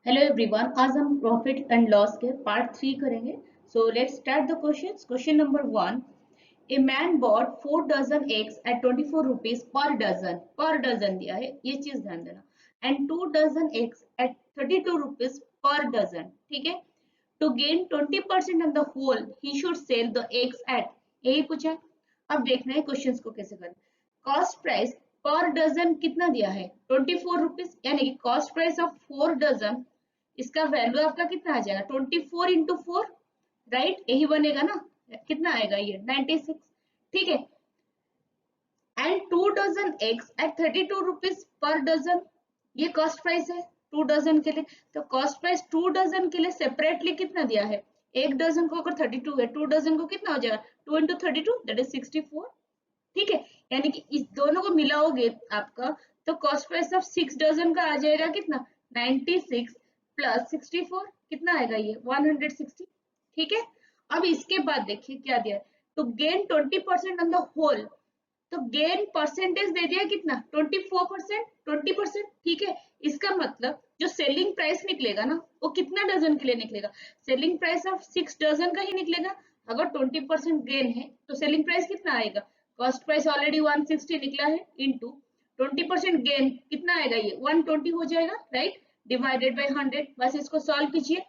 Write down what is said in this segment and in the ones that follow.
Hello everyone, आज हम profit and loss के पार्ट 3 करेंगे। So let's start the questions. Question number 1, a man bought 4 dozen eggs at 24 rupees per dozen दिया है, ये चीज ध्यान देना, and 2 dozen eggs at 32 rupees per dozen. ठीक है, to gain 20% on the whole he should sell the eggs at, यही पूछा है। अब देखना है क्वेश्चंस को कैसे करना। कॉस्ट प्राइस पर डजन कितना दिया है, 24 रुपीज, यानी कि कॉस्ट प्राइस ऑफ 4 डजन, इसका वैल्यू आपका कितना आ जाएगा 24 इंटू 4, राइट, यही बनेगा ना। कितना आएगा ये 96। ठीक है, and 2 dozen eggs at 32 rupees per dozen, ये कॉस्ट प्राइस है 2 डजन के लिए। तो कॉस्ट प्राइस 2 डजन के लिए सेपरेटली कितना दिया है, एक डजन को अगर 32 है, 2 डजन को कितना हो जाएगा 2 इंटू 32, दैट इज 64। ठीक है, यानी कि इस दोनों को मिलाओगे आपका, तो कॉस्ट प्राइस ऑफ 6 डजन का आ जाएगा कितना 96 प्लस 64, कितना आएगा ये 160। ठीक है, अब इसके बाद देखिए क्या दिया है, to gain 20% on the whole, तो गेन परसेंटेज दे दिया कितना 24%, 20%। ठीक है, इसका मतलब जो सेलिंग प्राइस निकलेगा ना, वो कितना डजन के लिए निकलेगा, सेलिंग प्राइस ऑफ 6 डजन का ही निकलेगा। अगर 20% गेन है तो सेलिंग प्राइस कितना आएगा, कॉस्ट प्राइस ऑलरेडी 160 निकला है, इंटू 20% गेन कितना आएगा, ये 120 हो जाएगा, राइट, डिवाइडेड बाय 100। बस इसको सॉल्व कीजिए,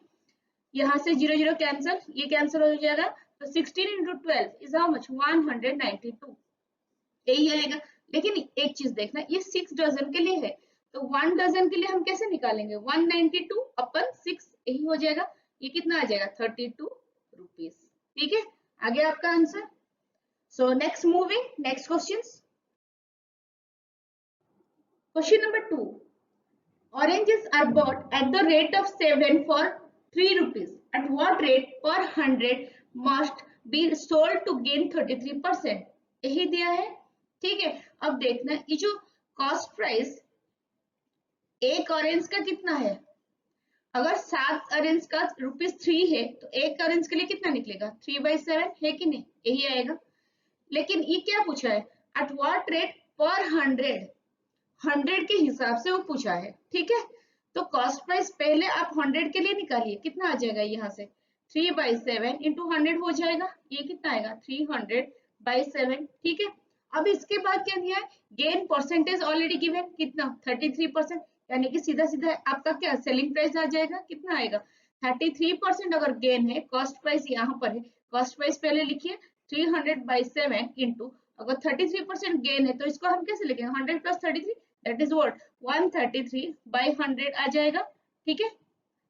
यहाँ से 0 0 कैंसिल, ये कैंसिल हो जाएगा, तो 16 इंटू 12 इज हाउ मच 192, यही आएगा। लेकिन एक चीज देखना, ये 6 डजन के लिए है, तो 1 डजन के लिए हम कैसे निकालेंगे 192 अपन 6, यही हो जाएगा, ये कितना आ जाएगा 32 रुपीज। ठीक है, आगे आपका answer. So next moving, next question. Question number 2, oranges are bought at the rate of 7 for 3 rupees. At what rate per 100 must be sold to gain 33%, यही दिया है। ठीक है, अब देखना ये जो कॉस्ट प्राइस एक ऑरेंज का कितना है, अगर 7 ऑरेंज का ₹3 है, तो एक ऑरेंज के लिए कितना निकलेगा 3/7, है कि नहीं, यही आएगा। लेकिन ये क्या पूछा है, एट व्हाट रेट पर 100 के हिसाब से वो पूछा है। ठीक है, तो कॉस्ट प्राइस पहले आप 100 के लिए निकालिए, कितना आ जाएगा यहाँ से 3/7 इंटू 100 हो जाएगा, ये कितना आएगा 300/7। ठीक है, अब इसके बाद क्या दिया है, गेन परसेंटेज ऑलरेडी गिवन, कितना 33%, यानी कि सीधा सीधा आपका क्या सेलिंग प्राइस आ जाएगा, कितना आएगा 33%। अगर गेन है, कॉस्ट प्राइस यहाँ पर है, कॉस्ट प्राइस पहले लिखिए 300/7 इंटू, अगर 33% गेन है तो इसको हम कैसे लिखेंगे 100 प्लस 33, दैट इज व्हाट 133/100 आ जाएगा। ठीक है,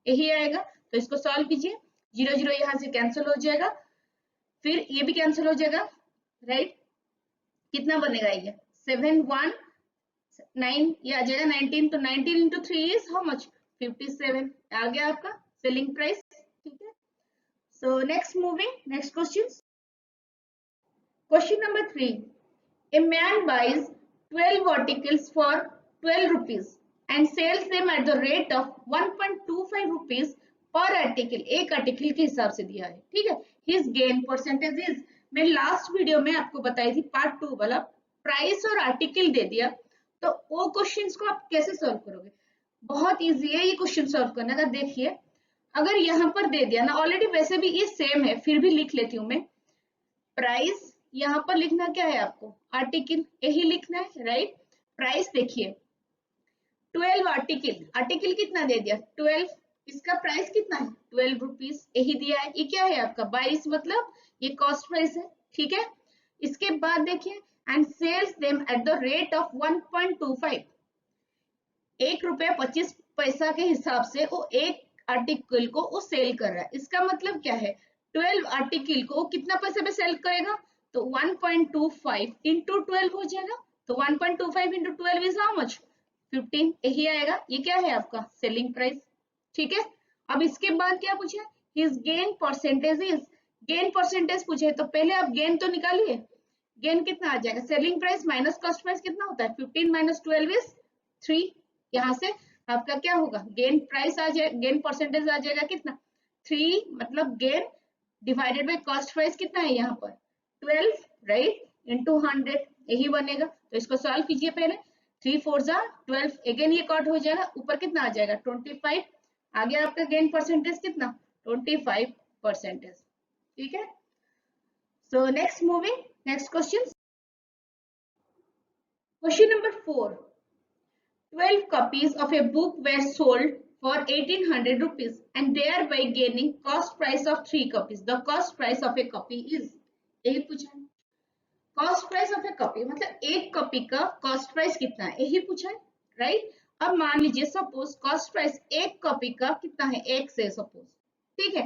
यही आएगा, तो इसको सॉल्व कीजिए, 0 0 यहाँ से कैंसिल हो जाएगा, फिर ये भी कैंसिल हो जाएगा, राइट, कितना बनेगा ये 7 1 9, ये आ जाएगा 19, तो 19 इंटू 3 इज हाउ मच 57, आ गया आपका सेलिंग प्राइस। ठीक है, so next moving, next question. Question number 3, a man buys 12 articles for 12 rupees and sells them at the rate of 1.25 rupees per article, एक आर्टिकल के हिसाब से दिया है। ठीक है, his gain percentage is, मैं लास्ट वीडियो में आपको बताई थी पार्ट 2 वाला, प्राइस और आर्टिकल दे दिया, तो वो क्वेश्चंस को आप कैसे सॉल्व करोगे, बहुत इजी है ये क्वेश्चन सॉल्व करने का। देखिए, अगर यहाँ पर दे दिया ना, ऑलरेडी वैसे भी ये सेम है, फिर भी लिख लेती हूँ मैं, प्राइस यहाँ पर लिखना क्या है आपको, आर्टिकल, यही लिखना है, राइट। प्राइस देखिए 12 आर्टिकल, आर्टिकल कितना दे दिया 12, इसका प्राइस कितना है 12 रुपीज, यही दिया है। ये क्या है आपका 22, मतलब ये कॉस्ट प्राइस है। ठीक है, इसके बाद देखिए, and sells them at the rate of 1.25, ₹1.25 के हिसाब से वो एक आर्टिकल को वो सेल कर रहा है। इसका मतलब क्या है, 12 आर्टिकल को कितना पैसे में सेल करेगा, तो 1.25 इंटू 12 हो जाएगा, तो 1.25 इंटू 12 इज हाउ मच 15, यही आएगा। ये क्या है आपका सेलिंग प्राइस। ठीक है, अब इसके बाद क्या पूछे, his gain percentage is, gain percentage पूछे, तो पहले आप गेन तो निकालिए, गेन कितना आ जाएगा, selling price minus cost price कितना होता है 15 माइनस 12 इज 3, यहाँ से आपका क्या होगा गेन प्राइस आ जाएगा, गेन परसेंटेज आ जाएगा कितना 3, मतलब gain divided by cost price कितना है यहाँ पर 12, राइट, इंटू 100, यही बनेगा। तो इसको सॉल्व कीजिए, पहले 3 4 जा 12, अगेन ये कट हो जाएगा, ऊपर कितना आ जाएगा 25 आ गया आपका गेन परसेंटेज कितना 25%। ठीक है, so next moving next question. Question number 4, 12 copies of a book were sold for 1800 rupees and thereby gaining cost price of 3 copies. The cost price of a copy is, यही पूछा है। Cost price of A copy मतलब एक copy का cost price कितना है, यही पूछा है, राइट। अब मान लीजिए सपोज कॉस्ट प्राइस एक कॉपी का कितना है, एक से सपोज, ठीक है।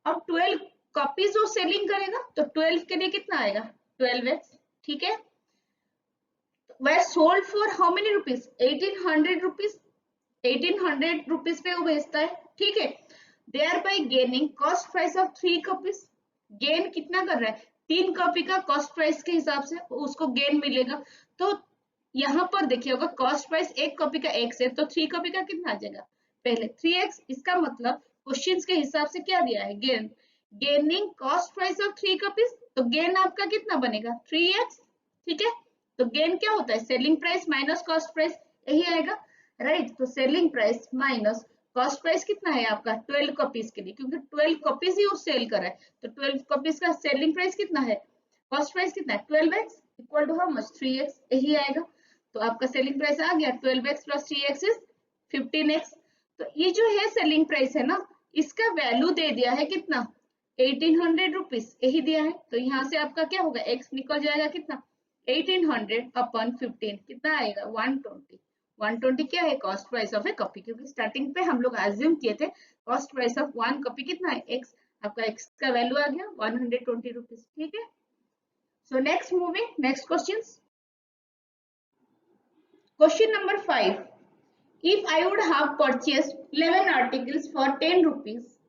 अब 12 कॉपीज वो सेलिंग करेगा तो 12 के लिए कितना आएगा 12x, ठीक है। वह sold for how many rupees 1800 rupees, 1800 rupees पे वो बेचता है, ठीक है। Thereby gaining cost price of 3 copies, gain कितना कर रहा है 3 कॉपी का कॉस्ट प्राइस के हिसाब से उसको गेन मिलेगा। तो यहाँ पर देखिए होगा कॉस्ट प्राइस एक कॉपी का x है तो 3 कॉपी का कितना आ जाएगा पहले 3x। इसका मतलब क्वेश्चंस के हिसाब से क्या दिया है gain, gaining cost price of 3 copies, तो गेन आपका कितना बनेगा 3x, ठीक है। तो गेन क्या होता है selling price minus cost price, यही आएगा, राइट। तो selling price minus cost price कितना है आपका 12 कॉपीज के लिए, क्योंकि 12 कॉपीज ही वो सेल कर रहा है तो 12 कॉपीज का सेलिंग प्राइस कितना है, कॉस्ट प्राइस कितना है 12x equal to how much 3x, यही आएगा। तो आपका सेलिंग प्राइस आ गया 12x plus 3x is 15x। तो ये जो है सेलिंग प्राइस है ना, इसका वैल्यू दे दिया है कितना 1800 रुपीज, यही दिया है। तो यहाँ से आपका क्या होगा x निकल जाएगा कितना 1800 अपन 15 कितना आएगा 120। 120 क्या है cost price of A copy, क्योंकि स्टार्टिंग पे हम लोग अज्यूम किए थे कॉस्ट प्राइस ऑफ 1 कॉपी कितना है x, आपका x का वैल्यू आ गया 120 रुपीज, ठीक है। So next moving next question. Question number 5. If I would have purchased 11 articles for 10 rupees,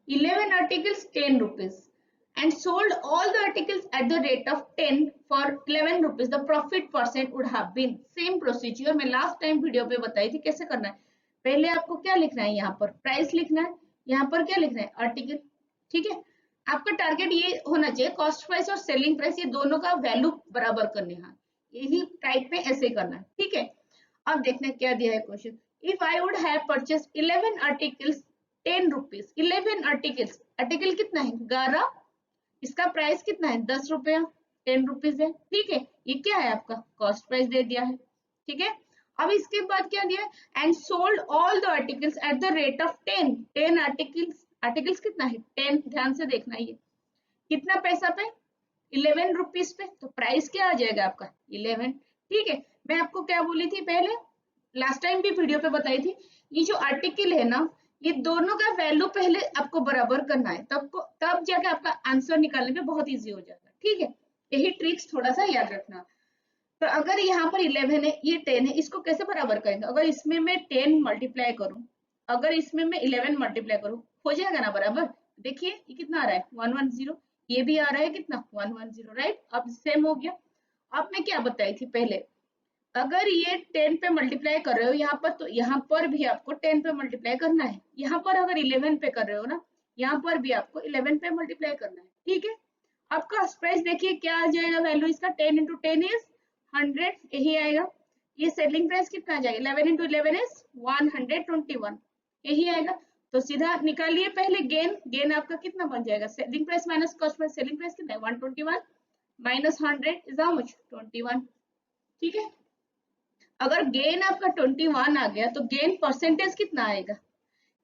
11 articles 10 rupees and sold all the articles at the rate of 10 for 11 rupees, the profit percent would have been same procedure मैं last time video पे बताई थी कैसे करना है। पहले आपको क्या लिखना है, यहाँ पर प्राइस लिखना है, यहाँ पर क्या लिखना है आर्टिकल, ठीक है। आपका टारगेट ये होना चाहिए कॉस्ट प्राइस और सेलिंग प्राइस ये दोनों का वैल्यू बराबर करने हैं, यही टाइप में ऐसे करना है, ठीक है। अब देखना क्या दिया है question. If I would have purchase 11 articles 10 rupees, 11 articles, article कितना है 11, इसका प्राइस कितना है 10 रुपया, 10 रुपीज है, ठीक है। ये क्या है आपका कॉस्ट प्राइस दे दिया है, ठीक है। अब इसके बाद क्या दिया है and sold all the articles eight the rate of 10, 10 articles, articles कितना है 10, ध्यान से देखना ये कितना पैसा पे 11 रुपीज पे, तो प्राइस क्या आ जाएगा आपका 11, ठीक है। मैं आपको क्या बोली थी पहले लास्ट टाइम भी वीडियो पे बताई थी, ये जो आर्टिकल है ना ये दोनों का वैल्यू पहले आपको बराबर करना है, तब जाके आपका आंसर निकालने में बहुत इजी हो जाएगा, ठीक है। यही ट्रिक्स थोड़ा सा याद रखना। तो अगर यहाँ पर 11 है ये 10 है, इसको कैसे बराबर करेंगे, अगर इसमें मैं 10 मल्टीप्लाई करूं, अगर इसमें मैं 11 मल्टीप्लाई करूं हो जाएगा ना बराबर। देखिए ये कितना आ रहा है 110, ये भी आ रहा है कितना 110, राइट। अब सेम हो गया। अब मैं क्या बताई थी पहले, अगर ये 10 पे मल्टीप्लाई कर रहे हो यहाँ पर तो यहाँ पर भी आपको 10 पे मल्टीप्लाई करना है, यहाँ पर अगर 11 पे कर रहे हो ना यहाँ पर भी आपको 11 पे मल्टीप्लाई करना है, ठीक है। आपका प्राइस देखिए क्या आ जाएगा वैल्यू इसका 10 इंटू 10 इज 100, यही आएगा। ये सेलिंग प्राइस कितना आ जाएगा 11 इंटू 11 इज 121, यही आएगा। तो सीधा निकालिए पहले गेन, गेन आपका कितना बन जाएगा selling price minus cost price, selling price कितना है 121 माइनस 100 इज हाउ मच 21, ठीक है। अगर गेन आपका 21 आ गया तो गेन परसेंटेज कितना आएगा,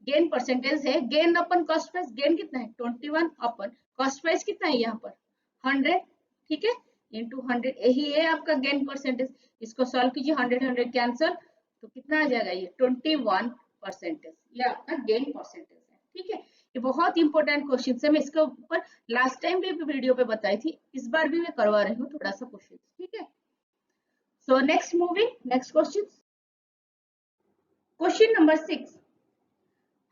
गेन परसेंटेज है गेन अपन कॉस्ट प्राइस, गेन कितना है 21 अपन कॉस्ट प्राइस कितना है यहाँ पर 100, ठीक है, इंटू 100, यही है आपका गेन परसेंटेज। इसको सॉल्व कीजिए 100 100 कैंसल, तो कितना आ जाएगा ये 21%, ये आपका गेन परसेंटेज है, ठीक है। ये बहुत इंपॉर्टेंट क्वेश्चन है, मैं इसके ऊपर लास्ट टाइम भी वीडियो पे बताई थी, इस बार भी मैं करवा रही हूँ थोड़ा सा क्वेश्चन, ठीक है। So next moving, next questions. Question number 6.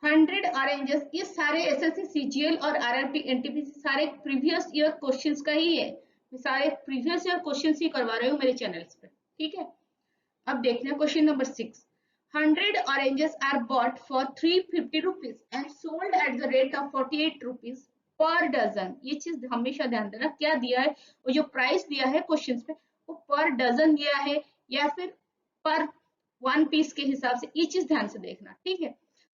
100 oranges, ये सारे एसएससी सीजीएल और आरआरबी एनटीपीसी सारे प्रीवियस ईयर क्वेश्चंस का ही है, मैं सारे प्रीवियस ईयर क्वेश्चंस ही करवा रही हूँ मेरे चैनल्स पे, ठीक है। अब देखते हैं question number 6। 100 oranges are bought for 350 rupees and sold at the rate of 48 rupees per dozen. ये चीज हमेशा ध्यान देना क्या दिया है, वो जो प्राइस दिया है क्वेश्चन पे वो पर डजन दिया है या फिर पर वन पीस के हिसाब से, ये चीज ध्यान से देखना, ठीक है।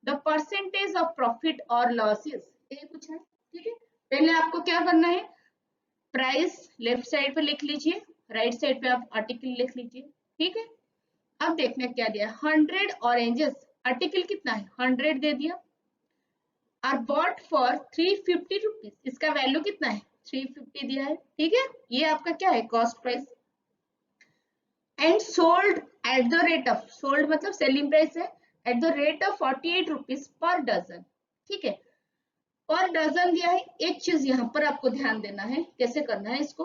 द परसेंटेज ऑफ प्रॉफिट और लॉसेस, ये पूछा है। ठीक है, पहले आपको क्या करना है, प्राइस लेफ्ट साइड पे लिख लीजिए, राइट साइड पे आप आर्टिकल लिख लीजिए। ठीक है, अब देखना क्या दिया, 100 ऑरेंजेस, आर्टिकल कितना है 100 दे दिया, आर बॉट फॉर 350 रुपीज, इसका वैल्यू कितना है 350 दिया है। ठीक है, ये आपका क्या है cost price, and sold at the rate of, sold मतलब सेलिंग प्राइस है, at the rate of 48 rupees per dozen. ठीक है, पर डजन दिया है, एक चीज यहाँ पर आपको ध्यान देना है, कैसे करना है इसको,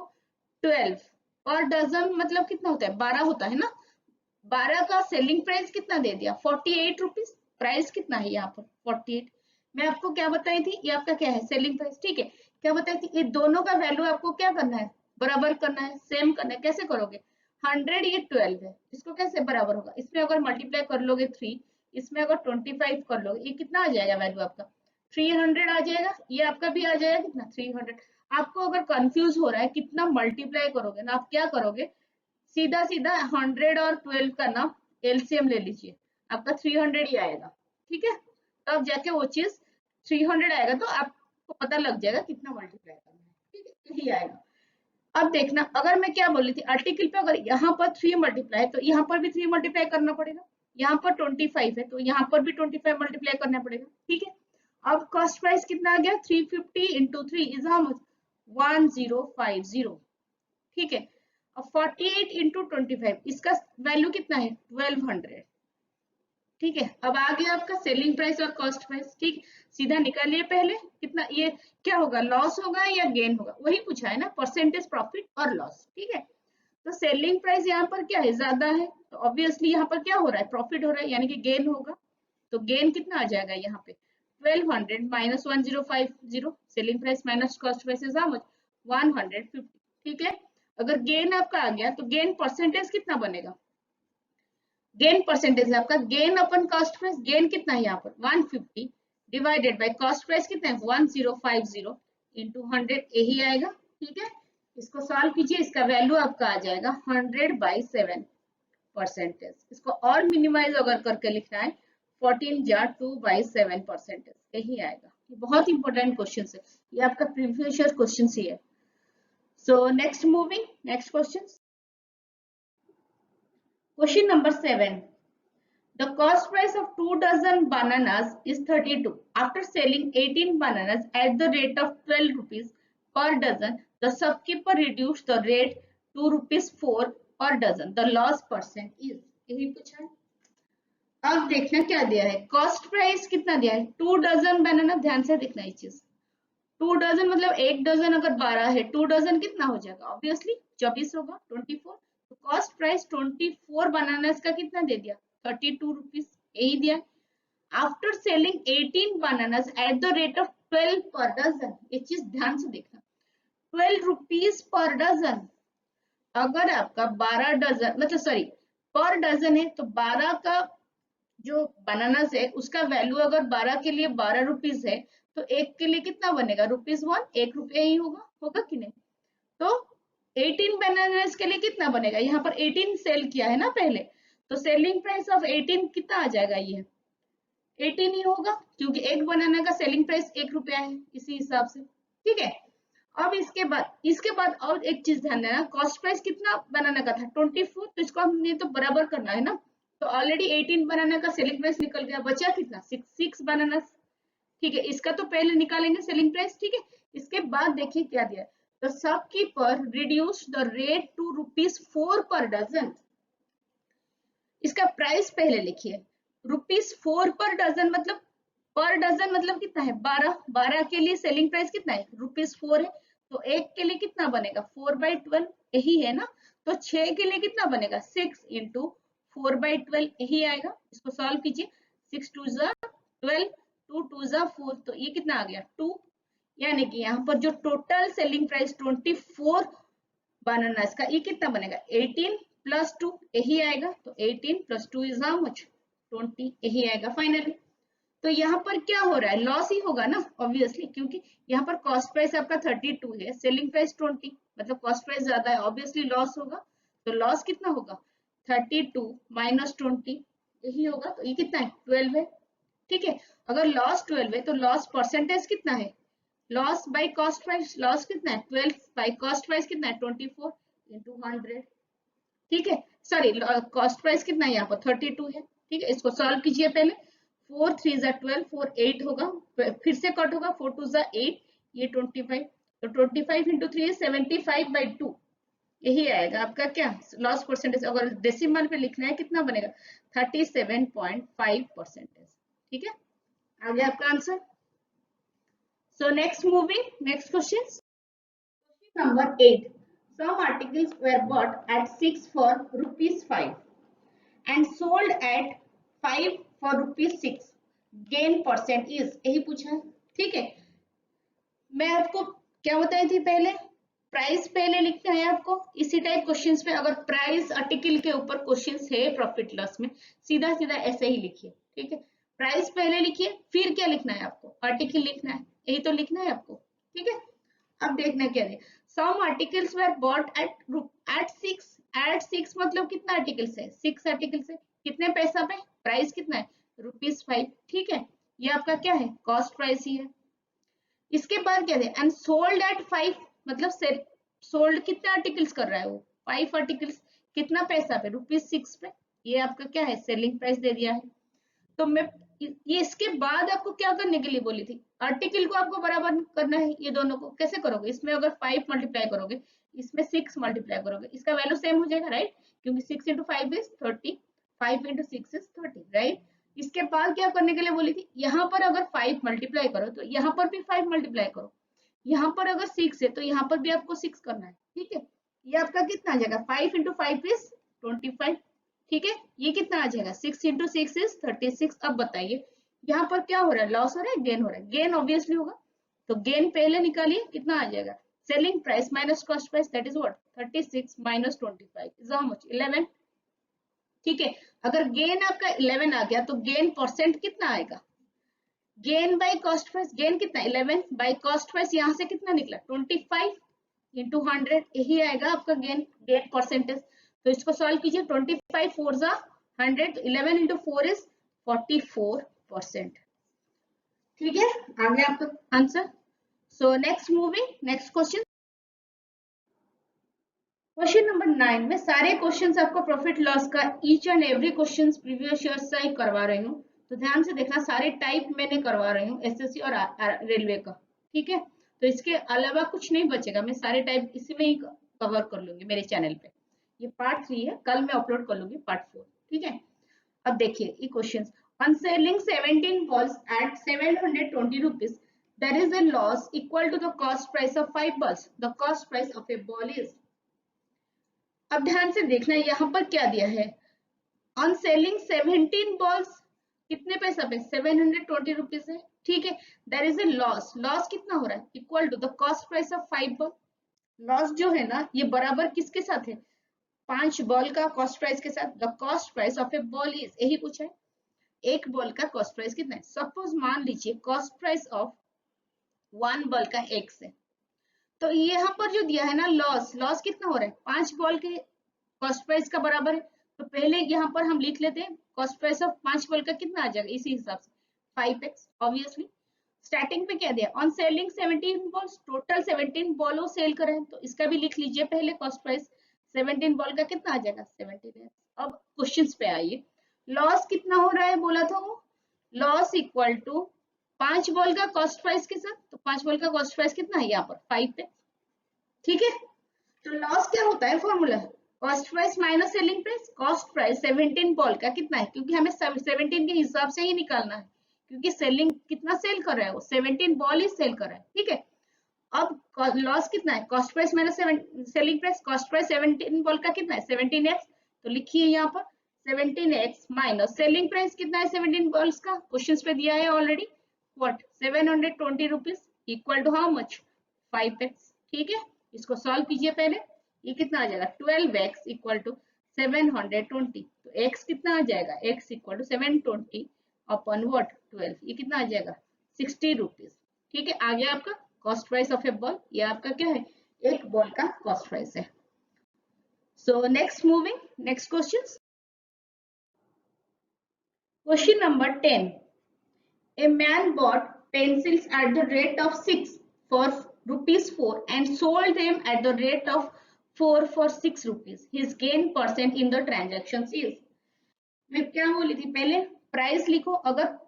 12 पर डजन मतलब कितना होता है 12 होता है ना, 12 का सेलिंग प्राइस कितना दे दिया 48 रुपीज, प्राइस कितना है यहाँ पर 48। मैं आपको क्या बताई थी, ये आपका क्या है सेलिंग प्राइस। ठीक है, क्या बताई थी, ये दोनों का वैल्यू आपको क्या करना है, बराबर करना है, सेम करना है। कैसे करोगे, 100 ये 12 है, इसको कैसे बराबर होगा, इसमें अगर मल्टीप्लाई कर लोगे 3, इसमें अगर 25 कर लोगे, ये कितना आ जाएगा वैल्यू आपका 300 आ जाएगा, ये आपका भी आ जाएगा कितना 300। आपको अगर कंफ्यूज हो रहा है कितना मल्टीप्लाई करोगे ना, आप क्या करोगे, सीधा सीधा 100 और 12 का ना एलसीएम ले लीजिए, आपका 300 ही आएगा। ठीक है, तब जाके वो चीज 300 आएगा, तो आपको पता लग जाएगा कितना मल्टीप्लाई करना है। ठीक है, यही आएगा। अब देखना, अगर मैं क्या बोली थी, आर्टिकल पे अगर यहाँ पर 3 मल्टीप्लाई तो यहाँ पर भी 3 मल्टीप्लाई करना पड़ेगा, यहाँ पर 25 है तो यहाँ पर भी 25 मल्टीप्लाई करना पड़ेगा। ठीक है, अब कॉस्ट प्राइस कितना आ गया 350 इंटू 3 इज हाउ मच 1050। ठीक है, अब 48 इंटू 25 इसका वैल्यू कितना है 1200। ठीक है, अब आ गया आपका सेलिंग प्राइस और कॉस्ट प्राइस। ठीक, सीधा निकालिए पहले कितना, ये क्या होगा लॉस होगा या गेन होगा, वही पूछा है ना, परसेंटेज प्रॉफिट और लॉस। ठीक है, तो सेलिंग प्राइस यहाँ पर क्या है ज्यादा है, तो ऑब्वियसली यहाँ पर क्या हो रहा है प्रॉफिट हो रहा है, यानी कि गेन होगा, तो गेन कितना आ जाएगा यहाँ पे 1200 minus 1050, selling price minus cost price is how much 150। ठीक है, अगर गेन आपका आ गया तो गेन परसेंटेज कितना बनेगा, गेन परसेंटेज है आपका गेन अपन कॉस्ट प्राइस, गेन कितना है यहाँ पर 150 डिवाइडेड बाय कॉस्ट प्राइस कितना है 1050 इंटू 100, यही आएगा। ठीक है, इसको सॉल्व कीजिए, इसका वैल्यू आपका आ जाएगा 100/7 परसेंटेज। इसको और मिनिमाइज अगर करके लिखना है 14 जा 2/7 परसेंटेज, यही आएगा। ये बहुत इंपॉर्टेंट क्वेश्चन है, ये आपका प्रीवियस ईयर क्वेश्चन ही है। So next moving, next question, question number 7. The cost price of 2 dozen bananas is 32. After selling 18 bananas at the rate of 12 rupees per dozen, the shopkeeper reduced the rate to rupees 4 per dozen. The loss percent is, यही पूछा है। अब देखना क्या दिया है, cost price कितना दिया है 2 डजन बनाना, ध्यान से देखना ये चीज, 2 डजन मतलब एक डजन अगर 12 है, 2 डजन कितना हो जाएगा ऑब्वियसली 24 होगा 24, तो कॉस्ट प्राइस 24 बनानास का कितना दे दिया 32 रुपीज, यही दिया। After selling 18 bananas at the rate of 12 per dozen, ये चीज ध्यान से देखना, 12 रुपीज पर डजन, अगर आपका 12 डजन मतलब सॉरी पर डजन है, तो 12 का जो बनानास है उसका वैल्यू अगर 12 के लिए 12 रुपीज है, तो एक के लिए कितना बनेगा ₹1, 1 रुपया ही होगा, होगा कि नहीं। तो 18 बनानास के लिए कितना बनेगा, यहाँ पर 18 सेल किया है ना पहले, तो सेलिंग प्राइस ऑफ 18 कितना आ जाएगा, ये 18 ही होगा, क्योंकि एक बनाना का सेलिंग प्राइस 1 रुपया है, इसी हिसाब से। ठीक है, अब इसके बाद और एक चीज ध्यान देना, कॉस्ट प्राइस कितना बनाना का था 24, तो इसको हमने तो बराबर करना है ना, तो ऑलरेडी 18 बनाना का सेलिंग प्राइस निकल गया, बचा कितना 6 बनाना। ठीक है, इसका तो पहले निकालेंगे सेलिंग प्राइस। ठीक है, इसके बाद देखिए क्या दिया, the shopkeeper reduce the rate to ₹4 per dozen, इसका प्राइस पहले लिखिए ₹4 पर डजन, मतलब पर डजन मतलब कितना है 12, 12 के लिए सेलिंग प्राइस कितना है ₹4 है, तो एक के लिए कितना बनेगा 4/12, यही है ना, तो 6 के लिए कितना बनेगा 6 इंटू 4/12, यही आएगा। इसको सॉल्व कीजिए, 6 2 12, 2 2 4, तो ये कितना आ गया 2, यानी कि यहाँ पर जो टोटल सेलिंग प्राइस 24 बनानास का, ये कितना बनेगा 18 प्लस 2, यही आएगा, तो 18 प्लस 2 इज हाउ मच 20, यही आएगा फाइनली। तो यहाँ पर क्या हो रहा है, लॉस ही होगा ना ऑब्वियसली, क्योंकि यहाँ पर कॉस्ट प्राइस आपका 32 है, सेलिंग प्राइस 20, मतलब कॉस्ट प्राइस ज्यादा है, ऑब्वियसली लॉस होगा। तो लॉस कितना होगा 32 माइनस 20, यही होगा, तो ये कितना है 12 है। ठीक है। अगर लॉस 12 है तो लॉस परसेंटेज कितना है, loss by cost price, loss कितना है 12 बाय कॉस्ट प्राइस कितना है 24 इंटू 100। ठीक है, सॉरी कॉस्ट प्राइस कितना है यहाँ पर 32 है। ठीक है, इसको सॉल्व कीजिए पहले। 4 3 जा 12, 4 8 होगा, फिर से कट होगा, 4 2 जा 8, ये 25, तो 25 इंटू 3 75/2, यही आएगा आपका क्या लॉस परसेंटेज। अगर डेसिमल पे लिखना है कितना बनेगा 37.5%। ठीक है, आ गया आपका answer. So next moving next question. Number 8. Some articles were bought at 6 for ₹5 and sold at 5 for ₹6. Gain percent is, यही पूछा है। ठीक है, मैं आपको क्या बताई थी पहले, प्राइस पहले लिखना है आपको। इसी टाइप क्वेश्चंस में अगर प्राइस आर्टिकल के ऊपर क्वेश्चंस है प्रॉफिट लॉस में, सीधा सीधा ऐसे ही लिखिए। ठीक है, प्राइस पहले लिखिए, फिर क्या लिखना है आपको, आर्टिकल लिखना है, यही तो लिखना है आपको। ठीक है, अब देखना क्या है। Some articles were bought at 6, at 6 मतलब कितना आर्टिकल्स है, 6 आर्टिकल्स है, कितने पैसा पे, प्राइस कितना है ₹5। ठीक है, ये आपका क्या है कॉस्ट प्राइस ही है। इसके बाद क्या है एंड सोल्ड एट 5, मतलब सोल्ड कितने आर्टिकल्स कर रहा है वो 5 आर्टिकल्स, कितना पैसा पे ₹6 पे, ये आपका क्या है सेलिंग प्राइस दे दिया है। तो मैं ये इसके बाद आपको क्या करने के लिए बोली थी, आर्टिकल को आपको बराबर करना है, ये दोनों को कैसे करोगे, इसमें अगर 5 मल्टीप्लाई करोगे, इसमें 6 मल्टीप्लाई करोगे, इसका वैल्यू सेम हो जाएगा राइट, क्योंकि 6 into 5 is 30, 5 into 6 is 30 right. इसके बाद क्या करने के लिए बोली थी, यहाँ पर अगर 5 मल्टीप्लाई करो तो यहाँ पर भी 5 मल्टीप्लाई करो, यहाँ पर अगर 6 है तो यहाँ पर भी आपको 6 करना है। ठीक है, ये आपका कितना आ जाएगा 5 इंटू 5 इज 25। ठीक है, ये कितना आ जाएगा 6 इंटू 6 इज 36। अब बताइए यहाँ पर क्या हो रहा है, लॉस हो रहा है गेन हो रहा है, गेन ऑब्वियसली होगा, तो गेन पहले निकालिए, कितना आ जाएगा selling price minus cost price, that is what 36 minus 25 is how much 11। ठीक है, अगर गेन आपका 11 आ गया तो गेन परसेंट कितना आएगा, gain by cost price, gain कितना 11 बाय कॉस्ट प्राइस, यहाँ से कितना निकला 25 इंटू 100, यही आएगा आपका गेन, गेन परसेंटेज। तो इसको सॉल्व कीजिए, 25 4 जा 100, 11 इंटू 4 इज 44%। ठीक है, आ गया आपका आंसर। सो next moving next question. Question number 9 में सारे क्वेश्चंस आपको प्रॉफिट लॉस का each and every question previous year से ही करवा रही हूँ, तो ध्यान से देखना, सारे टाइप मैंने करवा रही हूँ एसएससी और रेलवे का। ठीक है, तो इसके अलावा कुछ नहीं बचेगा, मैं सारे टाइप इसी में ही कवर कर लूंगी मेरे चैनल पे। ये पार्ट 3 है, कल मैं अपलोड कर लूंगी पार्ट 4। ठीक है, अब देखिए ये question, on selling 17 balls at 720 rupees, there is a loss equal to the cost price of 5 balls. The cost price of a ball is, अब ध्यान से देखना यहाँ पर क्या दिया है, ऑन सेलिंग 17 बॉल्स, कितने पैसा पे 720 रुपीज है। ठीक है, there is a loss, loss कितना हो रहा है equal to the cost price of 5 ball. Loss जो है ना ये बराबर किसके साथ है, 5 बॉल का कॉस्ट प्राइस के साथ। The cost price of A ball is, यही पूछा है, एक बॉल का कॉस्ट प्राइस कितना है। सपोज मान लीजिए कॉस्ट प्राइस ऑफ 1 बॉल का x है, तो यहाँ पर जो दिया है ना लॉस, लॉस कितना हो रहा है 5 बॉल के कॉस्ट प्राइस का बराबर है। तो पहले यहाँ पर हम लिख लेते हैं कॉस्ट प्राइस ऑफ 5 बॉल का कितना आ जाएगा, इसी हिसाब से 5x ऑब्वियसली। स्टार्टिंग पे क्या दिया, ऑन सेलिंग 17 बॉल्स, टोटल 17 बॉलों सेल करें, तो इसका भी लिख लीजिए पहले कॉस्ट प्राइस, 17 बॉल का कितना आ जाएगा 17x। अब क्वेश्चंस पे आइए, लॉस कितना हो रहा है बोला था वो, लॉस इक्वल टू 5 बॉल का कॉस्ट प्राइस के साथ, तो 5 बॉल का कॉस्ट प्राइस कितना है यहाँ पर 5 पे। ठीक है, तो लॉस क्या होता है formula, cost price minus selling price. Cost price 17 ball का कितना है, क्योंकि हमें 17 के हिसाब से ही निकालना है, क्योंकि सेलिंग कितना सेल कर रहा है वो 17 बॉल ही सेल कर रहा है। ठीक है, अब लॉस कितना है, cost price minus selling price, cost price 17 ball का कितना है 17x, तो लिखिए यहाँ पर 17x माइनस सेलिंग प्राइस कितना है 17 बॉल्स का, क्वेश्चंस पे दिया है already, what 720 rupees equal to how much 5x। ठीक है, इसको सॉल्व कीजिए पहले, ये कितना आ जाएगा 12x इक्वल टू 720, तो x कितना आ जाएगा, x equal to 720 upon what 12, ये कितना आ जाएगा 60 रुपीज। ठीक है, आ गया आपका cost price of A ball, ये आपका क्या है एक बॉल का कॉस्ट प्राइस है। So next moving next question. Question number 10, A man bought pencils at the rate of 6 for rupees 4 and sold them at the rate of 4 for 6 rupees. His gain percent in the transactions is. मैं क्या बोली थी पहले, price लिखो, अगर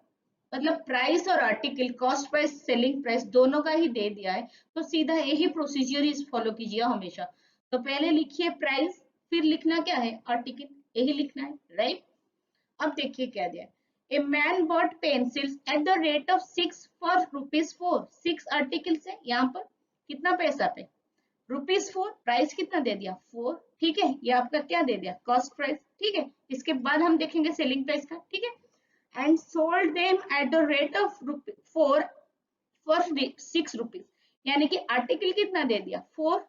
मतलब price और article cost price selling price दोनों का ही दे दिया है तो सीधा यही प्रोसीजर इस फॉलो कीजिए हमेशा। तो पहले लिखिए प्राइस, फिर लिखना क्या है आर्टिकल, यही लिखना है, राइट। अब देखिए क्या दिया, ए man bot pencils eight the rate of 6 for rupees 4, 6 articles है, यहाँ पर कितना पैसा पे रुपीज 4, प्राइस कितना दे दिया 4, ठीक है, ये आपका क्या दे दिया कॉस्ट प्राइस, ठीक है। इसके बाद हम देखेंगे सेलिंग प्राइस का, ठीक है। And sold them at the rate of 4 for 6 rupees, यानी कि आर्टिकल कितना दे दिया 4,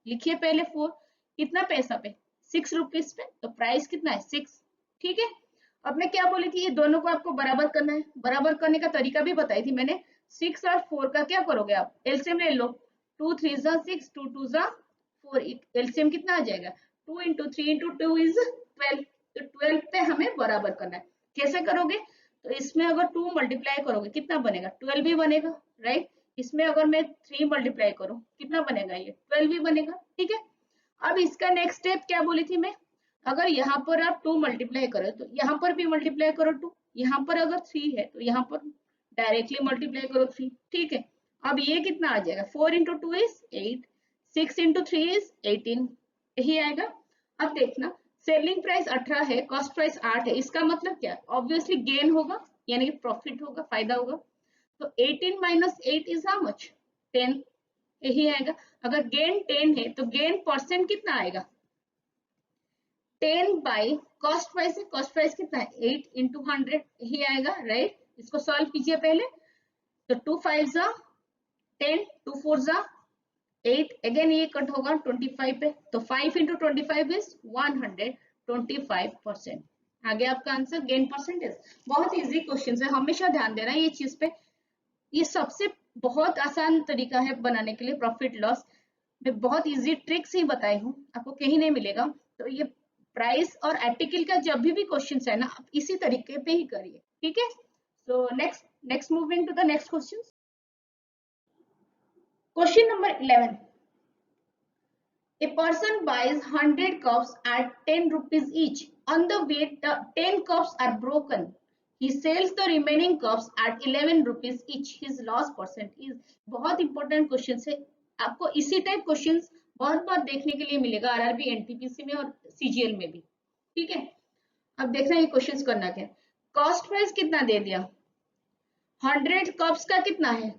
लिखिए पहले 4, कितना पैसा पे 6 रुपीज पे, तो प्राइस कितना है 6, ठीक है। अब मैं क्या बोली थी, ये दोनों को आपको बराबर करना है, बराबर करने का तरीका भी बताई थी मैंने। 6 और 4 का क्या करोगे आप, एलसीएम ले लो, 2 3 जा 6, 2 2 जा 4, एलसीएम कितना आ जाएगा 2 इंटू 3 इंटू 2 इज 12, तो 12 पे हमें बराबर करना है। कैसे करोगे, तो इसमें अगर 2 मल्टीप्लाई करोगे कितना बनेगा 12 भी बनेगा, राइट। इसमें अगर मैं 3 मल्टीप्लाई करूं कितना बनेगा, ये 12 भी बनेगा, ठीक है। अब इसका नेक्स्ट स्टेप क्या बोली थी मैं, अगर यहाँ पर आप 2 मल्टीप्लाई करो तो यहाँ पर भी मल्टीप्लाई करो 2, यहाँ पर अगर 3 है तो यहाँ पर डायरेक्टली मल्टीप्लाई करो 3, ठीक है। अब ये कितना आ जाएगा 4 इंटू 2 इज 8, 6 इंटू 3 इज 18, यही आएगा। अब देखना सेलिंग प्राइस 18 है, कॉस्ट प्राइस 8 है, इसका मतलब क्या, ऑब्वियसली गेन होगा, यानी कि प्रॉफिट होगा, फायदा होगा। तो 18 माइनस 8 इज हाउ मच 10, यही आएगा। अगर गेन 10 है तो गेन परसेंट कितना आएगा 10 बाई कॉस्ट प्राइस है, कॉस्ट प्राइस कितना है 8 इंटू 100, यही आएगा, राइट। इसको सॉल्व कीजिए पहले, तो 2 5 जा 10, 2 4 जा 8, अगेन ये कट होगा 25 पे, तो 5 इंटू 25 इज 125%। आगे आपका आंसर गेन परसेंटेज। बहुत इजी क्वेश्चन है, हमेशा ध्यान देना ये चीज पे, ये सबसे बहुत आसान तरीका है बनाने के लिए प्रॉफिट लॉस। मैं बहुत इजी ट्रिक्स ही बताई हूँ, आपको कहीं नहीं मिलेगा। तो ये प्राइस और आर्टिकल का जब भी क्वेश्चन है ना, आप इसी तरीके पे ही करिए, ठीक है। So next moving to the next question. Question number 11, a person buys 100 cups at 10 rupees each. On the way, 10 cups are broken. He sells the remaining cups at 11 rupees each. His loss percent is, बहुत important question है, आपको इसी type question बहुत बार देखने के लिए मिलेगा RRB NTPC में और सीजीएल में भी, ठीक है। अब देखना ये क्वेश्चन करना क्या, कॉस्ट प्राइस कितना दे दिया 100 कप्स का कितना है,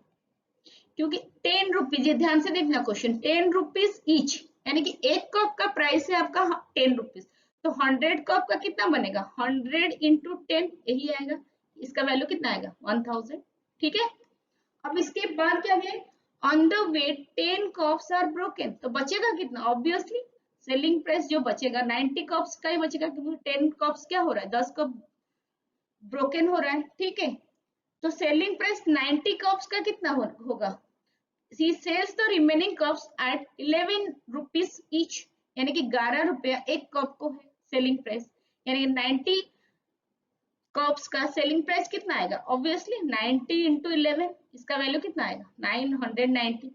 क्योंकि 10 रुपीज, ये ध्यान से देखना क्वेश्चन, 10 रुपीज ईच, यानी कि एक कप का प्राइस है आपका 10 रुपीज, तो 100 कप का कितना बनेगा 100 इंटू 10, यही आएगा, इसका वैल्यू कितना आएगा 1000, ठीक है। अब इसके बाद क्या है, on the way 10 cups are broken, तो बचेगा कितना, ऑब्वियसली सेलिंग प्राइस जो बचेगा 90 कप्स का ही बचेगा, क्योंकि 10 कप्स क्या हो रहा है 10 कप ब्रोकन हो रहा है, ठीक है। तो सेलिंग प्राइस 90 कप्स का कितना होगा, he sells the remaining cups at 11 rupees each, यानी कि 11 रुपया एक कप को है सेलिंग प्राइस, यानी 90 कप्स का सेलिंग प्राइस कितना आएगा, ऑब्वियसली 90 इंटू 11, इसका वैल्यू कितना आएगा 990।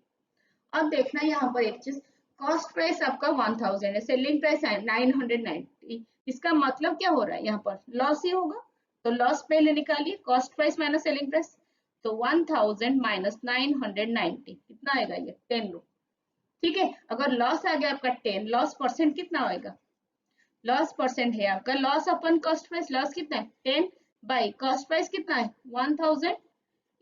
अब देखना यहाँ पर एक चीज, कॉस्ट प्राइस आपका 1000 है, सेलिंग प्राइस 990, इसका मतलब क्या हो रहा है यहाँ पर लॉस ही होगा, तो लॉस पहले निकालिए, cost price minus selling price, तो 1000 माइनस 990 कितना आएगा ये 10 रुपये, ठीक है। अगर लॉस आ गया आपका 10, लॉस परसेंट कितना होएगा, लॉस परसेंट है आपका लॉस अपन कॉस्ट प्राइस, लॉस कितना है 10 बाई कॉस्ट प्राइस कितना है 1000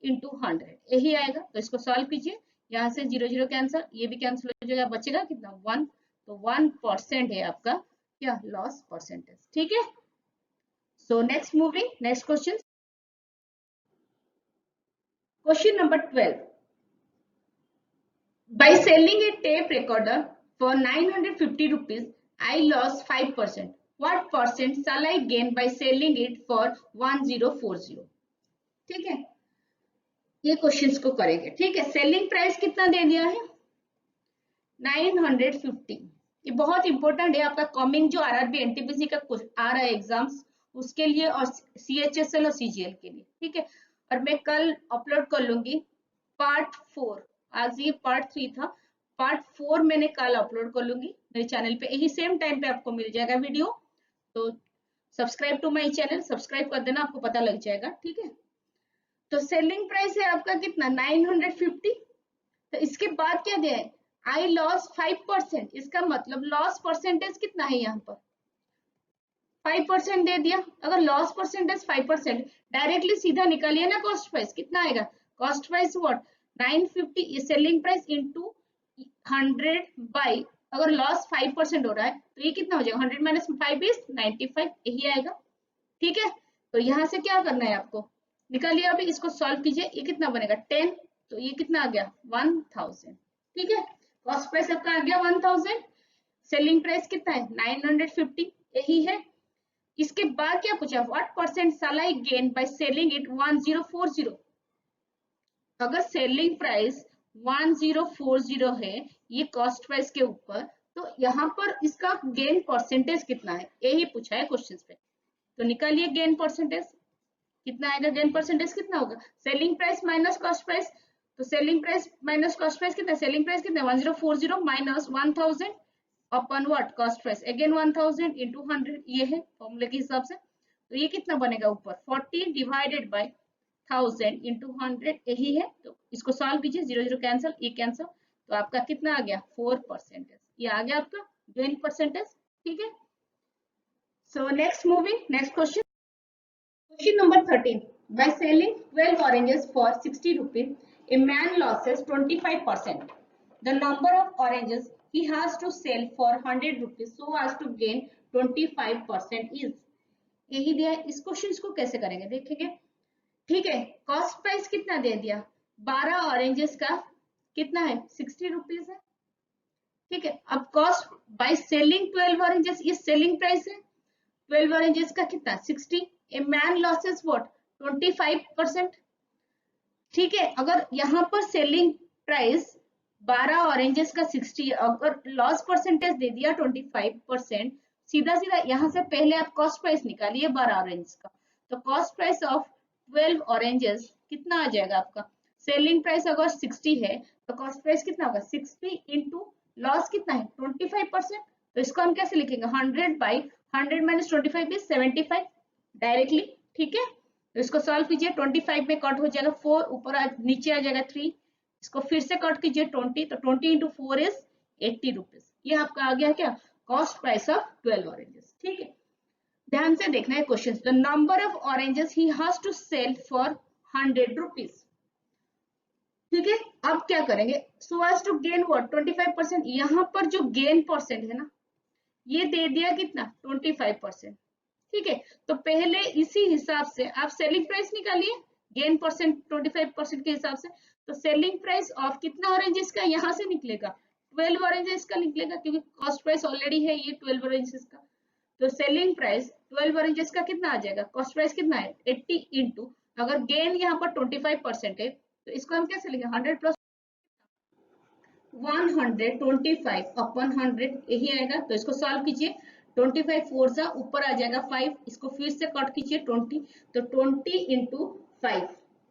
इंटू 100, यही आएगा। तो इसको सॉल्व कीजिए, यहाँ से 0 0 कैंसिल, ये भी कैंसिल हो जाएगा, बचेगा कितना 1, तो 1% है आपका क्या लॉस परसेंटेज, ठीक है। So next moving next question, question number 12, by selling a tape recorder for 950 rupees, I lost 5%. What percent shall I gain by selling it for 1040? ठीक है, ये क्वेश्चंस को करेंगे, ठीक है। सेलिंग प्राइस कितना दे दिया है 950, ये बहुत इंपॉर्टेंट है आपका कमिंग जो आरआरबी एनटीपीसी का आ रहा है एग्जाम्स उसके लिए, और सीएचएसएल और सीजीएल के लिए, ठीक है। और मैं कल अपलोड कर लूंगी पार्ट 4। आज ये पार्ट 3 था, पार्ट 4 मैंने कल अपलोड कर लूंगी मेरे चैनल पे, यही सेम टाइम पे आपको मिल जाएगा वीडियो। तो subscribe to my channel, subscribe कर देना, आपको पता लग जाएगा, ठीक है। तो सेलिंग प्राइस है आपका कितना 950। तो इसके बाद क्या दिया है, आई लॉस 5%, इसका मतलब लॉस परसेंटेज कितना है यहाँ पर 5% दे दिया। अगर लॉस परसेंटेज 5%, डायरेक्टली सीधा निकालिए ना कॉस्ट प्राइस कितना आएगा, cost price what 950 selling price into 100 by, अगर लॉस 5% हो रहा है तो ये कितना हो जाएगा 100 माइनस 5 इज 95, यही आएगा, ठीक है। तो यहाँ से क्या करना है आपको, निकालिए अभी इसको सॉल्व कीजिए, ये कितना बनेगा 10, तो ये कितना आ गया 1000, ठीक है। कॉस्ट प्राइस आपका आ गया 1000, सेलिंग प्राइस कितना है 950, यही है। इसके बाद क्या पूछा, what percent shall I gain by selling it 1040। अगर सेलिंग प्राइस 1040 है ये कॉस्ट प्राइस के ऊपर, तो यहाँ पर इसका गेन परसेंटेज कितना है, यही पूछा है क्वेश्चन पे। तो निकालिए गेन परसेंटेज कितना आएगा, गेन परसेंटेज कितना होगा, selling price minus cost price. तो selling price minus cost price कितना, सेलिंग प्राइस कितना 1040 माइनस 1000 अपन what cost price, again 1000 into 100, ये है फॉर्मूले के हिसाब से। तो ये कितना बनेगा ऊपर 40 डिवाइडेड बाय 1000 इंटू 100, यही है। तो इसको सॉल्व कीजिए, 0 0 कैंसिल, ये कैंसिल, तो आपका कितना आ गया 4%, ये आ गया आपका गेन परसेंटेज, ठीक है। So next moving next question, question number 13. By selling 12 oranges for 60 rupees, a man loses 25%. The number of oranges he has to sell for 100 rupees so as to gain 25% is, यही दिया है। इस question को कैसे करेंगे देखेंगे, ठीक है। कॉस्ट प्राइस कितना दे दिया, 12 ऑरेंजेस का कितना है 60 रुपीज है, ठीक है। अब कॉस्ट बाय सेलिंग 12 ऑरेंजेस, ये सेलिंग प्राइस है, 12 ऑरेंजेस का कितना 60, ए मैन लॉसेस व्हाट 25%, ठीक है। अगर यहाँ पर सेलिंग प्राइस 12 ऑरेंजेस का 60, अगर लॉस परसेंटेज दे दिया 25%, सीधा सीधा यहाँ से पहले आप कॉस्ट प्राइस निकालिए 12 ऑरेंज का। तो कॉस्ट प्राइस ऑफ 12 ऑरेंजेस कितना आ जाएगा आपका, सेलिंग प्राइस अगर 60 है तो कॉस्ट प्राइस कितना होगा 60 इंटू लॉस कितना है 25%। तो इसको हम कैसे लिखेंगे 100 बाई 100 माइनस 25 इज 75 डायरेक्टली, ठीक है। तो इसको सॉल्व कीजिए, 25 में कट हो जाएगा 4, ऊपर नीचे आ जाएगा 3, इसको फिर से कट कीजिए 20, तो 20 इंटू 4 इज 80 रुपीज, ये आपका आ गया क्या कॉस्ट प्राइस ऑफ 12 ऑरेंजेस, ठीक है। ध्यान से देखना है question, the number of oranges he has to sell for 100 rupees, ठीक है। अब क्या करेंगे, so as to gain what 25%, यहाँ पर जो गेन परसेंट है ना ये दे दिया कितना 25%, ठीक है। तो पहले इसी हिसाब से आप सेलिंग प्राइस निकालिए, गेन परसेंट 25% के हिसाब से। तो सेलिंग प्राइस ऑफ कितना ऑरेंजेस का यहाँ से निकलेगा 12 ऑरेंजेस का निकलेगा, क्योंकि कॉस्ट प्राइस ऑलरेडी है ये 12 ऑरेंजेस का। तो सेलिंग प्राइस 12 ऑरेंजेस का कितना आ जाएगा, कॉस्ट प्राइस कितना है 80 इंटू, अगर गेन यहाँ पर 25% है तो इसको हम कैसे लिखेंगे 100 प्लस 125 अपन 100, यही आएगा। तो इसको सॉल्व कीजिए, 25 4 सा ऊपर आ जाएगा 5, इसको फिर से कट कीजिए 20, तो 20 इंटू 5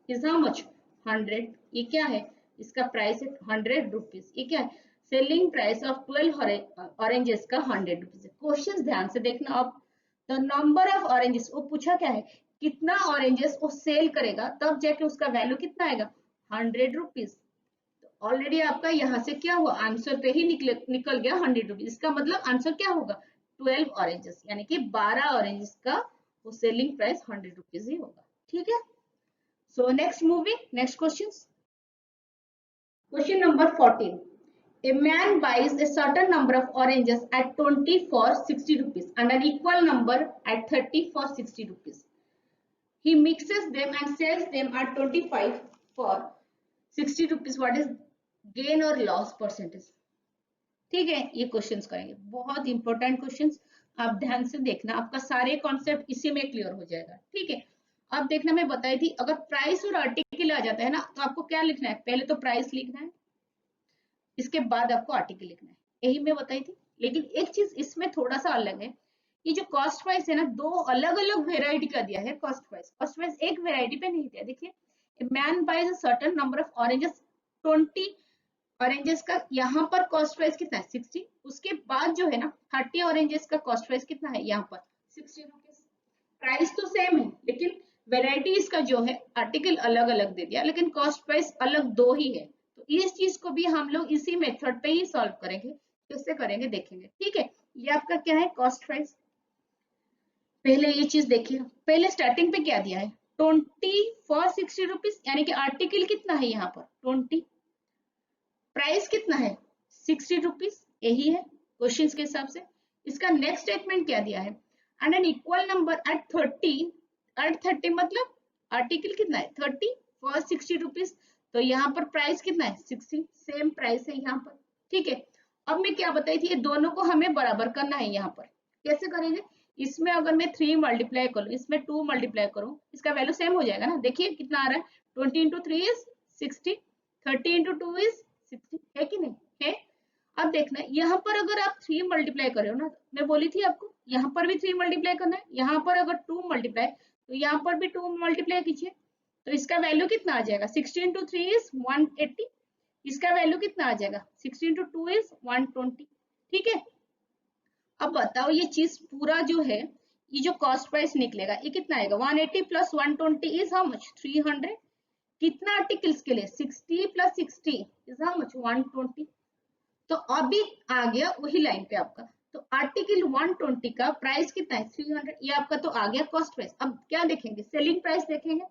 इज हाउ मच 100, ये क्या है इसका प्राइस है 100 रुपीज, ये क्या है सेलिंग प्राइस ऑफ 12 ऑरेंजेस का 100 रुपीज। क्वेश्चन ध्यान से देखना, अब द नंबर ऑफ ऑरेंजेस, वो पूछा क्या है कितना ऑरेंजेस वो सेल करेगा तब जाके उसका वैल्यू कितना आएगा 100 रुपीज। ऑलरेडी आपका यहाँ से क्या हुआ आंसर पे ही निकल गया 100 रुपीज, इसका मतलब आंसर क्या होगा 12 ऑरेंजेस, यानी कि 12 ऑरेंजेस का वो सेलिंग प्राइस 100 रुपीज ही होगा, ठीक है। So next moving next question, question number 14, a man buys a certain number of oranges at 20 for 60 rupees and an equal number at 30 for 60 rupees. He mixes them and sells them at 25 for 60 rupees. What is gain or loss percentage? ठीक है, ये questions करेंगे, बहुत important questions, आप ध्यान से देखना, आपका सारे कॉन्सेप्ट इसी में क्लियर हो जाएगा, ठीक है। अब देखना मैं बताई थी, अगर प्राइस और आर्टिकल आ जाता है ना तो आपको क्या लिखना है, पहले तो प्राइस लिखना है, इसके बाद आपको आर्टिकल लिखना है, यही मैं बताई थी। लेकिन एक चीज इसमें थोड़ा सा अलग है, ये जो कॉस्ट प्राइस है ना दो अलग अलग वेरायटी का दिया है कॉस्ट प्राइस एक वेरायटी पे नहीं दिया, देखिए a man buys a certain number of oranges, 20 oranges का यहाँ पर कॉस्ट प्राइस कितना है 60, उसके बाद जो है ना 30 ऑरेंजेस का कॉस्ट प्राइस कितना है यहाँ पर 60 रुपीज। प्राइस तो सेम है लेकिन वेराइटी इसका जो है आर्टिकल अलग अलग दे दिया, लेकिन कॉस्ट प्राइस अलग दो ही है। तो इस चीज को भी हम लोग इसी मेथड पे ही सॉल्व करेंगे, कैसे करेंगे देखेंगे। ठीक है, ये आपका क्या है कॉस्ट प्राइस। पहले ये चीज देखिए, पहले स्टार्टिंग पे क्या दिया है 20 फॉर 60 रुपीज, यानी कि आर्टिकल कितना है यहाँ पर 20, प्राइस कितना है 60 रुपीज, यही है क्वेश्चंस के हिसाब से। इसका नेक्स्ट स्टेटमेंट क्या दिया है, and an equal number at 30, at 30 मतलब आर्टिकल कितना है 30 फॉर 60 रुपीज, तो यहाँ पर प्राइस कितना है 60, सेम प्राइस है यहाँ पर। ठीक है, अब मैं क्या बताई थी, ये दोनों को हमें बराबर करना है। यहाँ पर कैसे करेंगे, इसमें अगर मैं 3 मल्टीप्लाई करूँ, इसमें 2 मल्टीप्लाई करूँ, इसका वैल्यू सेम हो जाएगा ना। देखिए कितना आ रहा है 20 इंटू 3 इज 60, 30 इंटू 2 इज 60, है कि नहीं है। अब देखना यहाँ पर अगर आप 3 मल्टीप्लाई कर रहे हो ना, मैं बोली थी आपको यहाँ पर भी 3 मल्टीप्लाई करना है, यहाँ पर अगर 2 मल्टीप्लाई तो यहाँ पर भी 2 मल्टीप्लाई कीजिए, तो इसका वैल्यू कितना आ जाएगा 60 इंटू 3 इज 180, इसका वैल्यू कितना आ जाएगा 60 इंटू 2 इज 120। ठीक है, अब बताओ ये चीज पूरा जो है, ये जो कॉस्ट प्राइस निकलेगा ये कितना आएगा 180 प्लस 120 इज हाउ मच 300, कितना आर्टिकल्स के लिए 60 प्लस 60 इज हाउ मच 120। तो अभी आ गया वही लाइन पे आपका, तो आर्टिकल 120 का प्राइस कितना है 300, ये आपका तो आ गया कॉस्ट प्राइस। अब क्या देखेंगे सेलिंग प्राइस देखेंगे,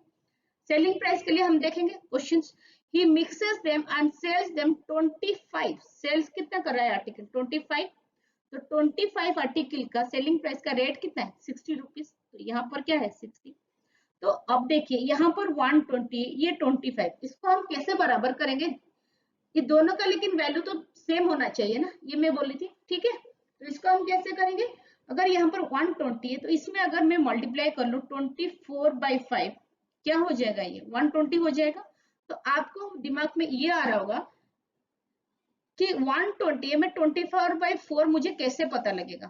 सेलिंग प्राइस के लिए हम देखेंगे questions, he mixes them and sells them 25, sells कितना कर रहा है आर्टिकल 25, तो 25 आर्टिकल का सेलिंग प्राइस का रेट कितना है 60 रुपीज, तो यहाँ पर क्या है 60। तो अब देखिए यहाँ पर 120 ये 25, इसको हम कैसे बराबर करेंगे, ये दोनों का लेकिन वैल्यू तो सेम होना चाहिए ना, ये मैं बोली थी। ठीक है, तो इसको हम कैसे करेंगे, अगर यहाँ पर 120 है तो इसमें अगर मैं मल्टीप्लाई कर लूँ 24/5 क्या हो जाएगा, ये 120 हो जाएगा। तो आपको दिमाग में ये आ रहा होगा कि 120 में 24/4 मुझे कैसे पता लगेगा,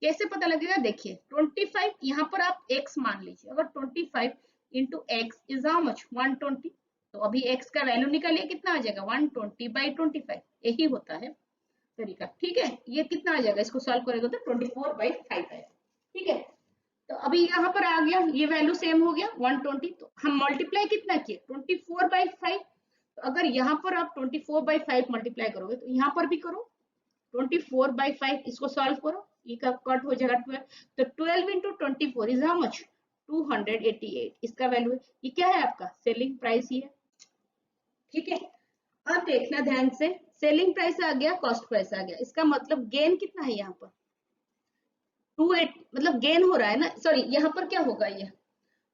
कैसे पता लगेगा, देखिए 25 यहाँ पर आप x मान लीजिए, अगर 25 into x is how much 120, तो अभी x का वैल्यू निकालिए कितना आ जाएगा 120/25, यही होता है तरीका। ठीक है, ये कितना आ जाएगा, इसको सॉल्व करेगा तो 24/5 आएगा। ठीक है, तो अभी यहाँ पर आ गया ये वैल्यू सेम हो गया 120, तो हम मल्टीप्लाई कितना किए 24/5, तो अगर यहाँ पर आप 24/5 मल्टीप्लाई करोगे तो यहाँ पर भी करो 24/5, इसको सॉल्व करो, ये का कट हो जाएगा 12, तो 12 इंटू 24 इज हाउ मच 288, इसका वैल्यू है। ये क्या है आपका सेलिंग प्राइस ही है। ठीक है, अब देखना ध्यान से, सेलिंग प्राइस आ गया कॉस्ट प्राइस आ गया, इसका मतलब गेन कितना है यहाँ पर 28, मतलब गेन हो रहा है ना, सॉरी यहाँ पर क्या होगा ये,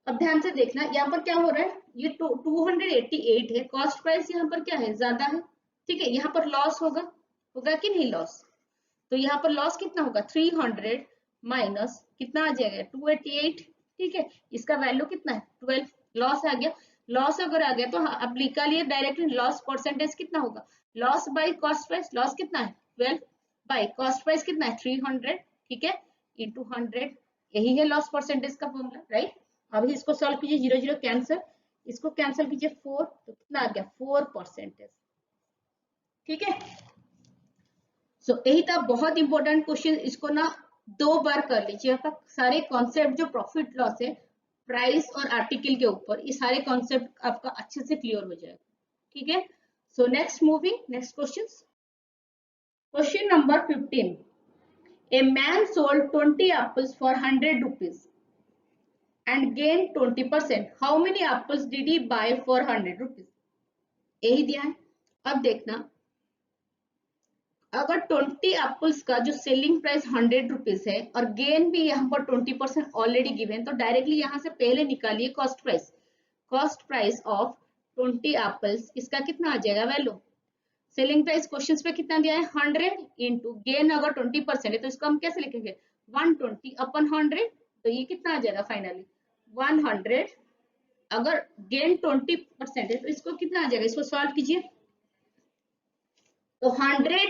अब ध्यान से देखना यहाँ पर क्या हो रहा है, ये 288 है, कॉस्ट प्राइस यहाँ पर क्या है ज्यादा है। ठीक है, यहाँ पर लॉस होगा, होगा कि नहीं लॉस, तो यहाँ पर लॉस कितना होगा 300 माइनस कितना आ जाएगा 288। ठीक है, इसका वैल्यू कितना है 12, लॉस आ गया, लॉस अगर आ गया तो अब निकालिए डायरेक्टली लॉस परसेंटेज कितना होगा, loss by cost price, loss कितना है 12 बाय कॉस्ट प्राइस कितना है 300, ठीक है इंटू 100, यही है लॉस परसेंटेज का फॉर्मूला राइट। अभी इसको सॉल्व कीजिए, 0 0 कैंसिल, इसको कैंसिल कीजिए 4, तो कितना आ गया 4%। ठीक है, सो यही था बहुत इंपॉर्टेंट क्वेश्चन, इसको ना 2 बार कर लीजिए, आपका सारे कॉन्सेप्ट जो प्रॉफिट लॉस है प्राइस और आर्टिकल के ऊपर, ये सारे कॉन्सेप्ट आपका अच्छे से क्लियर हो जाएगा। ठीक है, so next moving next question, question number 15, a man sold 20 apples for 100 rupees and gained 20%, how many apples did he buy for 100 rupees, यही दिया है। अब देखना अगर 20 एप्पल्स का जो सेलिंग प्राइस 100 रुपीज है और गेन भी यहाँ पर 20% ऑलरेडी गिवन, तो डायरेक्टली यहाँ से पहले निकालिए cost price, cost price of 20 apples, इसका कितना आ जाएगा वैल्यू, सेलिंग प्राइस क्वेश्चंस पे कितना दिया है 100 इंटू गेन अगर 20% है तो इसको हम कैसे लिखेंगे 120 अपन 100, तो ये कितना आ जाएगा फाइनली 100, अगर गेन 20% है तो इसको कितना आ जाएगा, इसको सॉल्व कीजिए, तो 100,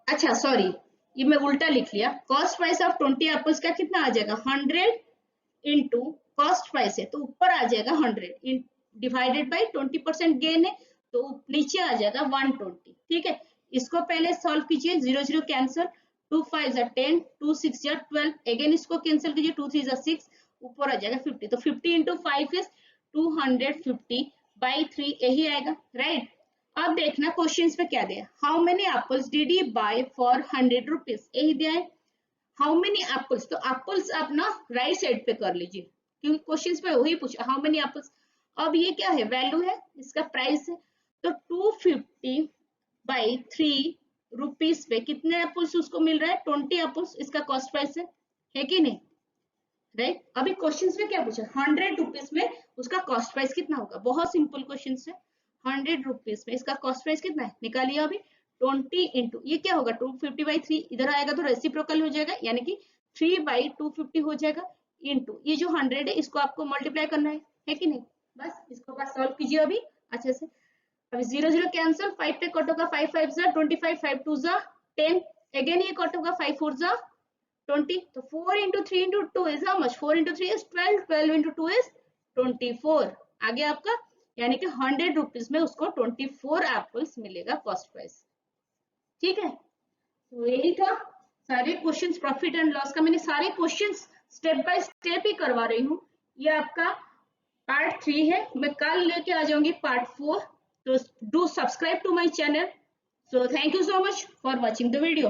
अच्छा सॉरी ये मैं उल्टा लिख लिया, कॉस्ट प्राइस ऑफ 20 एप्पल्स का कितना आ जाएगा 100 इंटू कॉस्ट प्राइस है तो ऊपर आ जाएगा 100, डिवाइडेड बाई 20% गेन है तो नीचे आ जाएगा 120। ठीक है, इसको पहले सॉल्व कीजिए, 0 0 कैंसिल, 2 5 जा 10, 2 6 जा 12, अगेन इसको कैंसिल कीजिए, 2 3 जा 6, ऊपर आ जाएगा 50। तो 50 इंटू 5 इज 250 बाई 3, यही आएगा, राइट। अब देखना क्वेश्चंस में क्या दिया, how many apples did he buy for 100 rupees, यही दिया है। हाउ मेनी एप्पल्स, तो एप्पल्स आप ना राइट साइड पे कर लीजिए क्योंकि क्वेश्चंस पे वही पूछा, हाउ मेनी एप्पल्स। अब ये क्या है, वैल्यू है, इसका प्राइस है, तो 250 बाई 3 रुपीज पे कितने एप्पल्स उसको मिल रहा है, 20 एप्पल्स, इसका कॉस्ट प्राइस है कि नहीं, राइट। अभी क्वेश्चंस में क्या पूछा, 100 रुपीज में उसका कॉस्ट प्राइस कितना होगा, बहुत सिंपल क्वेश्चन है। 100 रुपीज में इसका कॉस्ट प्राइस कितना है, निकालिए अभी। 20 इंटू ये क्या होगा, 250 बाई 3, इधर आएगा तो रेसिप्रोकल हो जाएगा, यानी कि 3 बाई 250 हो जाएगा, इंटू ये जो 100 है इसको आपको मल्टीप्लाई करना है कि नहीं। बस इसको बस सॉल्व कीजिए अभी अच्छे से। अभी 0 0 कैंसिल, 5 पे कट होगा, 5 5 जा 25, 5 2 जा 10, अगेन ये कट होगा, 5 4 जा 20, तो 4 into 3 into 2 is how much, 4 into 3 is 12, 12 into 2 is 24, आगे आपका, यानी कि 100 रुपीज में उसको 24 एप्पल्स मिलेगा कॉस्ट प्राइस। ठीक है, तो यही था सारे क्वेश्चंस, प्रॉफिट एंड लॉस का मैंने सारे क्वेश्चंस स्टेप बाय स्टेप ही करवा रही हूँ। ये आपका पार्ट 3 है, मैं कल लेके आ जाऊंगी पार्ट 4, तो do subscribe to my channel. So thank you so much for watching the video.